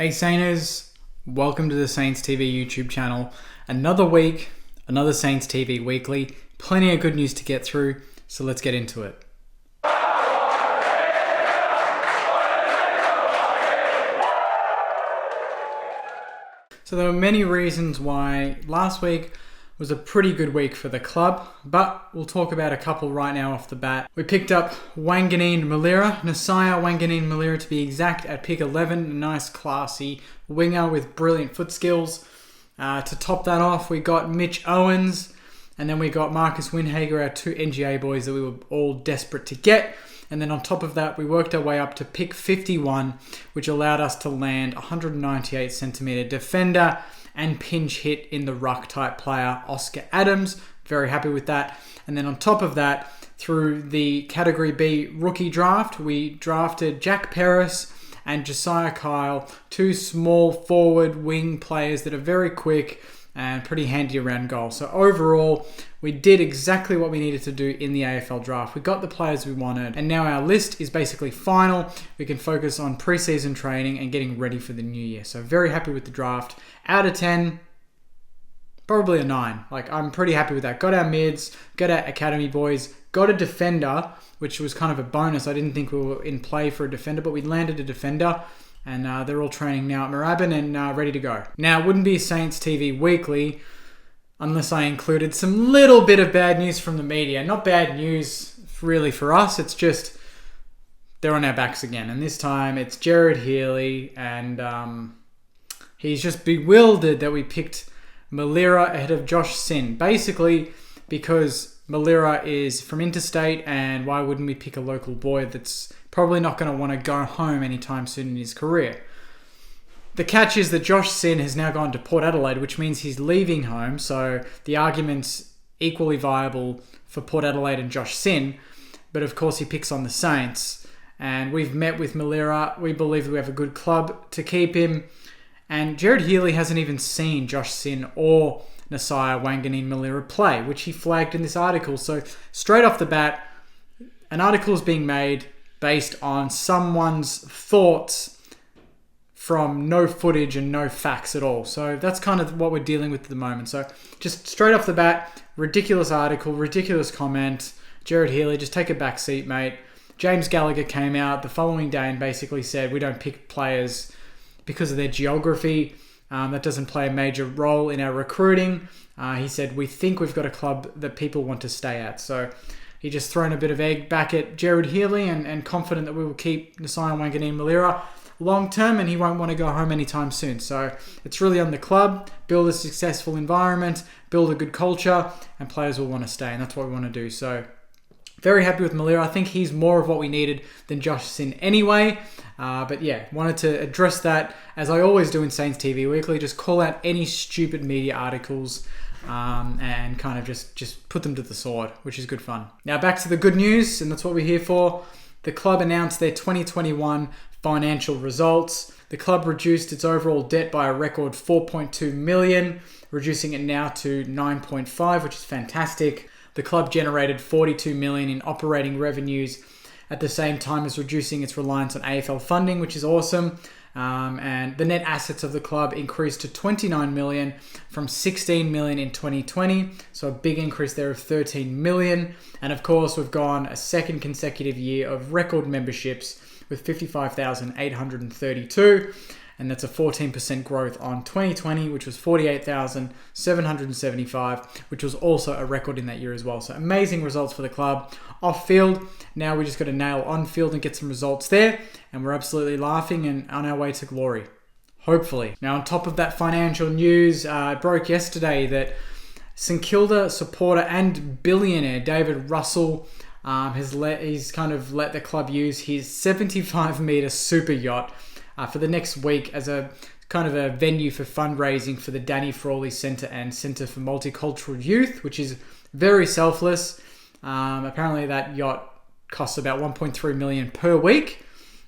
Hey Sainters, welcome to the Saints TV YouTube channel. Another week, another Saints TV weekly. Plenty of good news to get through, so let's get into it. So there were many reasons why last week was a pretty good week for the club, but we'll talk about a couple right now off the bat. We picked up Wanganeen Malira, Nasiah Wanganeen Malira to be exact, at pick 11. A nice classy winger with brilliant foot skills. To top that off, we got Mitch Owens, and then we got Marcus Winhager, our two NGA boys that we were all desperate to get. And then on top of that, we worked our way up to pick 51, which allowed us to land 198 centimetre defender and pinch hit in the ruck type player, Oscar Adams. Very happy with that. And then on top of that, through the Category B rookie draft, we drafted Jack Paris and Josiah Kyle, two small forward wing players that are very quick and pretty handy around goal. So overall, we did exactly what we needed to do in the AFL Draft. We got the players we wanted, and now our list is basically final. We can focus on preseason training and getting ready for the new year. So very happy with the draft. Out of 10, probably a 9. I'm pretty happy with that. Got our mids, got our academy boys, got a defender, which was kind of a bonus. I didn't think we were in play for a defender, but we landed a defender. And they're all training now at Moorabbin and ready to go. Now, it wouldn't be a Saints TV weekly unless I included some little bit of bad news from the media. Not bad news really for us. It's just they're on our backs again. And this time it's Jared Healy. And he's just bewildered that we picked Malira ahead of Josh Sin. Basically because Malira is from interstate, and why wouldn't we pick a local boy that's probably not going to want to go home anytime soon in his career. The catch is that Josh Sin has now gone to Port Adelaide, which means he's leaving home, so the argument's equally viable for Port Adelaide and Josh Sin, but of course he picks on the Saints, and we've met with Malira. We believe we have a good club to keep him, and Jared Healy hasn't even seen Josh Sin or Nasiah Wanganeen Malira play, which he flagged in this article. So straight off the bat, an article is being made based on someone's thoughts from no footage and no facts at all. So that's kind of what we're dealing with at the moment. So just straight off the bat, ridiculous article, ridiculous comment. Jared Healy, just take a back seat, mate. James Gallagher came out the following day and basically said we don't pick players because of their geography. That doesn't play a major role in our recruiting. He said we think we've got a club that people want to stay at. So he just thrown a bit of egg back at Jared Healy and confident that we will keep Nasiah Wanganeen Malira long term and he won't want to go home anytime soon. So it's really on the club. Build a successful environment, build a good culture, and players will want to stay, and that's what we want to do. So very happy with Malira. I think he's more of what we needed than Josh Sin anyway. But yeah, wanted to address that as I always do in Saints TV Weekly. Just call out any stupid media articles and kind of just put them to the sword, which is good fun. Now back to the good news, and that's what we're here for. The club announced their 2021 financial results. The club reduced its overall debt by a record 4.2 million, reducing it now to 9.5, which is fantastic. The club generated 42 million in operating revenues at the same time as reducing its reliance on AFL funding, which is awesome. And the net assets of the club increased to 29 million from 16 million in 2020. So a big increase there of 13 million. And of course, we've gone a second consecutive year of record memberships with 55,832. And that's a 14% growth on 2020, which was 48,775, which was also a record in that year as well. So amazing results for the club. Off field, now we just got to nail on field and get some results there. And we're absolutely laughing and on our way to glory. Hopefully. Now on top of that financial news, it broke yesterday that St Kilda supporter and billionaire David Russell he's kind of let the club use his 75-metre super yacht for the next week as a kind of a venue for fundraising for the Danny Frawley Centre and Centre for Multicultural Youth, which is very selfless. Apparently that yacht costs about 1.3 million per week.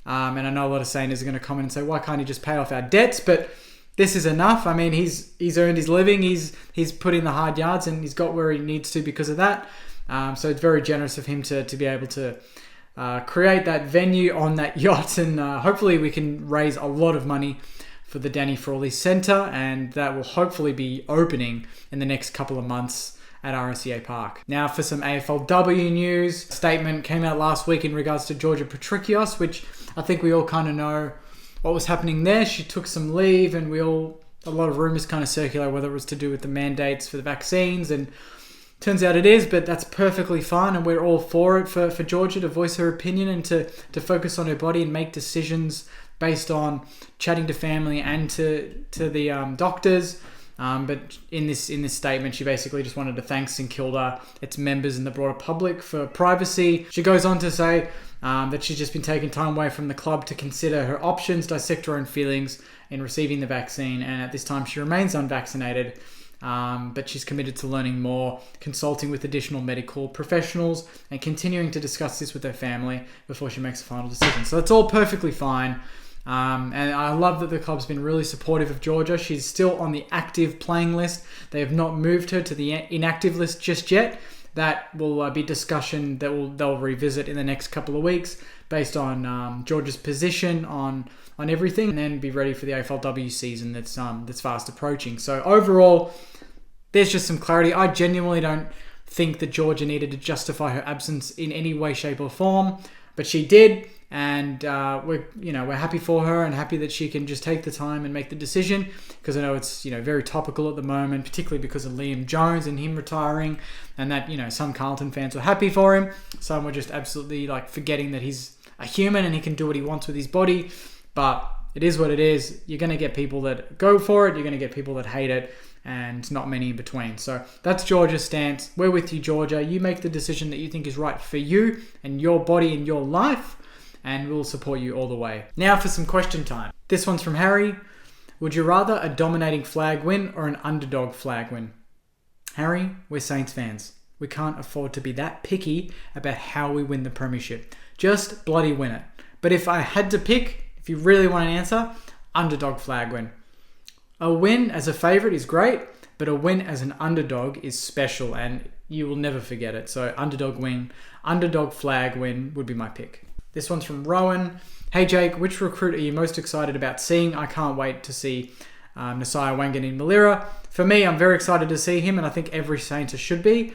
And I know a lot of Saints are going to comment and say, why can't he just pay off our debts? But this is enough. I mean, he's earned his living. He's put in the hard yards and he's got where he needs to because of that. So it's very generous of him to be able to create that venue on that yacht, and hopefully we can raise a lot of money for the Danny Frawley Centre, and that will hopefully be opening in the next couple of months at RSCA Park. Now for some AFLW news. A statement came out last week in regards to Georgia Patrikios, which I think we all kind of know what was happening there. She took some leave, and a lot of rumours kind of circulate whether it was to do with the mandates for the vaccines, and turns out it is, but that's perfectly fine, and we're all for it, for Georgia to voice her opinion and to focus on her body and make decisions based on chatting to family and to the doctors. But in this statement, she basically just wanted to thank St Kilda, its members, and the broader public for privacy. She goes on to say that she's just been taking time away from the club to consider her options, dissect her own feelings in receiving the vaccine, and at this time she remains unvaccinated. But she's committed to learning more, consulting with additional medical professionals, and continuing to discuss this with her family before she makes a final decision. So that's all perfectly fine. And I love that the club's been really supportive of Georgia. She's still on the active playing list. They have not moved her to the inactive list just yet. That will be discussion that they'll revisit in the next couple of weeks based on Georgia's position on everything, and then be ready for the AFLW season that's fast approaching. So overall, there's just some clarity. I genuinely don't think that Georgia needed to justify her absence in any way, shape, or form, but she did, and we're happy for her and happy that she can just take the time and make the decision, because I know it's very topical at the moment, particularly because of Liam Jones and him retiring, and that some Carlton fans were happy for him, some were just absolutely forgetting that he's a human and he can do what he wants with his body. But it is what it is. You're going to get people that go for it, you're going to get people that hate it, and not many in between. So that's Georgia's stance. We're with you, Georgia. You make the decision that you think is right for you and your body and your life, and we'll support you all the way. Now for some question time. This one's from Harry. Would you rather a dominating flag win or an underdog flag win? Harry, we're Saints fans. We can't afford to be that picky about how we win the premiership. Just bloody win it. But if I had to pick, if you really want an answer, underdog flag win. A win as a favourite is great, but a win as an underdog is special, and you will never forget it. So underdog flag win would be my pick. This one's from Rowan. Hey Jake, which recruit are you most excited about seeing? I can't wait to see Nasiah Wanganeen-Malira. For me, I'm very excited to see him, and I think every Sainter should be.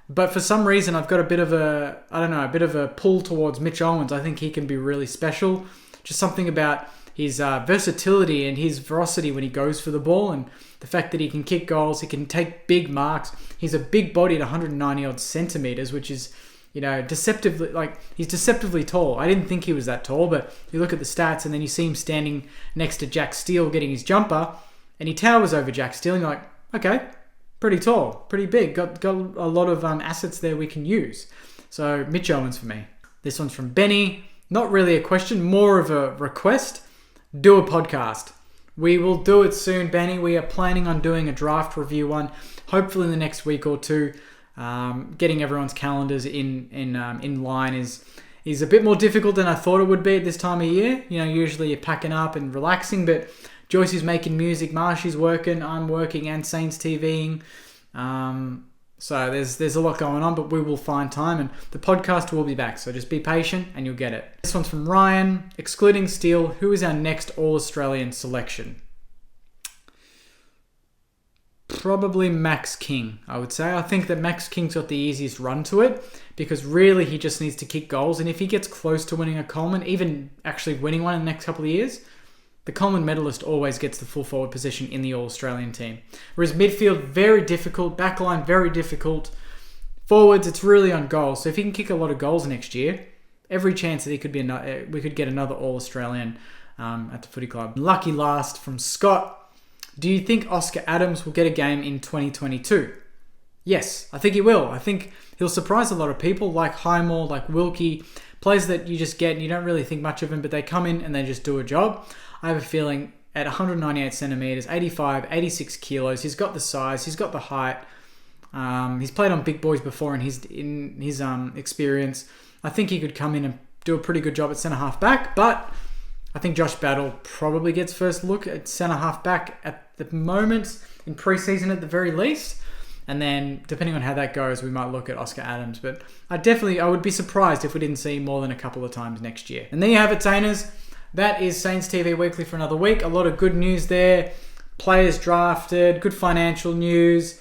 But for some reason, I've got a bit of a pull towards Mitch Owens. I think he can be really special. Just something about his versatility and his ferocity when he goes for the ball, and the fact that he can kick goals, he can take big marks. He's a big body at 190 odd centimeters, which is, he's deceptively tall. I didn't think he was that tall, but you look at the stats and then you see him standing next to Jack Steele getting his jumper, and he towers over Jack Steele, and you're like, okay, pretty tall, pretty big, got a lot of assets there we can use. So Mitch Owens for me. This one's from Benny. Not really a question, more of a request. Do a podcast. We will do it soon, Benny. We are planning on doing a draft review one, hopefully in the next week or two. Getting everyone's calendars in line is a bit more difficult than I thought it would be at this time of year. Usually you're packing up and relaxing, but Joyce is making music, Marshy's working, I'm working, and Saints TVing. So there's a lot going on, but we will find time, and the podcast will be back. So just be patient and you'll get it. This one's from Ryan. Excluding Steele, who is our next All-Australian selection? Probably Max King, I would say. I think that Max King's got the easiest run to it, because really he just needs to kick goals. And if he gets close to winning a Coleman, even actually winning one in the next couple of years, the Coleman medalist always gets the full forward position in the All-Australian team. Whereas midfield, very difficult. Backline, very difficult. Forwards, it's really on goals. So if he can kick a lot of goals next year, every chance that he could be we could get another All-Australian at the footy club. Lucky last from Scott. Do you think Oscar Adams will get a game in 2022? Yes, I think he will. I think he'll surprise a lot of people, like Highmore, like Wilkie, players that you just get and you don't really think much of them, but they come in and they just do a job. I have a feeling at 198 centimeters, 85, 86 kilos, he's got the size, he's got the height. He's played on big boys before in his experience. I think he could come in and do a pretty good job at centre half back, but I think Josh Battle probably gets first look at centre half back at the moment, in pre-season at the very least. And then, depending on how that goes, we might look at Oscar Adams. But I would be surprised if we didn't see more than a couple of times next year. And there you have it, Tainers. that is Saints TV Weekly for another week. A lot of good news there. Players drafted, good financial news.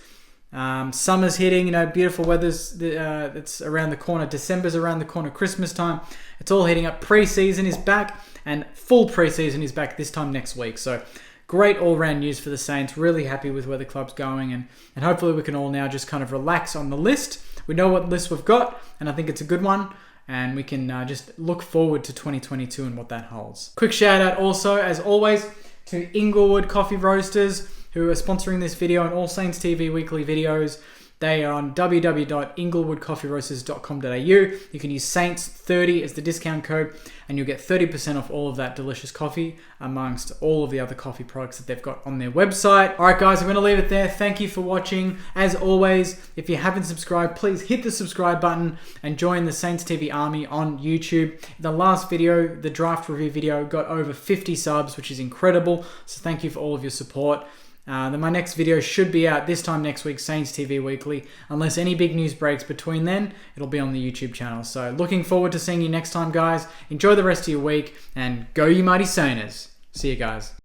Summer's hitting, beautiful weather's it's around the corner. December's around the corner. Christmas time. It's all heating up. Pre-season is back, and full pre-season is back this time next week. So great all-round news for the Saints. Really happy with where the club's going, and hopefully we can all now just kind of relax on the list. We know what list we've got, and I think it's a good one. And we can just look forward to 2022 and what that holds. Quick shout out also, as always, to Inglewood Coffee Roasters, who are sponsoring this video and all Saints TV weekly videos. They are on www.inglewoodcoffeeroasters.com.au. You can use Saints30 as the discount code, and you'll get 30% off all of that delicious coffee amongst all of the other coffee products that they've got on their website. All right, guys, I'm going to leave it there. Thank you for watching. As always, if you haven't subscribed, please hit the subscribe button and join the Saints TV Army on YouTube. The last video, the draft review video, got over 50 subs, which is incredible. So thank you for all of your support. Then my next video should be out this time next week, Saints TV Weekly. Unless any big news breaks between then, it'll be on the YouTube channel. So looking forward to seeing you next time, guys. Enjoy the rest of your week, and go you mighty Sainers. See you guys.